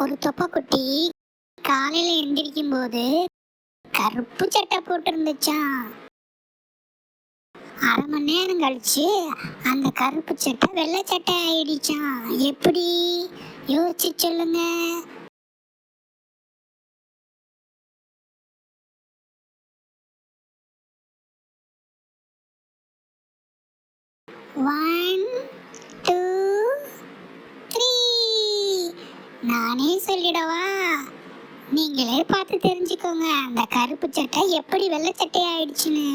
ஒரு தொப்பக்குட்டி காலையில எந்திரிக்கும் போது கருப்பு சட்டை போட்டு இருந்துச்சான். அரை மணி நேரம் கழிச்சு அந்த கருப்பு சட்டை வெள்ளை சட்டை ஆயிடுச்சான். எப்படி யோசிச்சு சொல்லுங்க. One two three. நானே சொல்லிடவா? நீங்களே பார்த்து தெரிஞ்சுக்கோங்க அந்த கருப்பு சட்டை எப்படி வெள்ளை சட்டை ஆயிடுச்சுன்னு.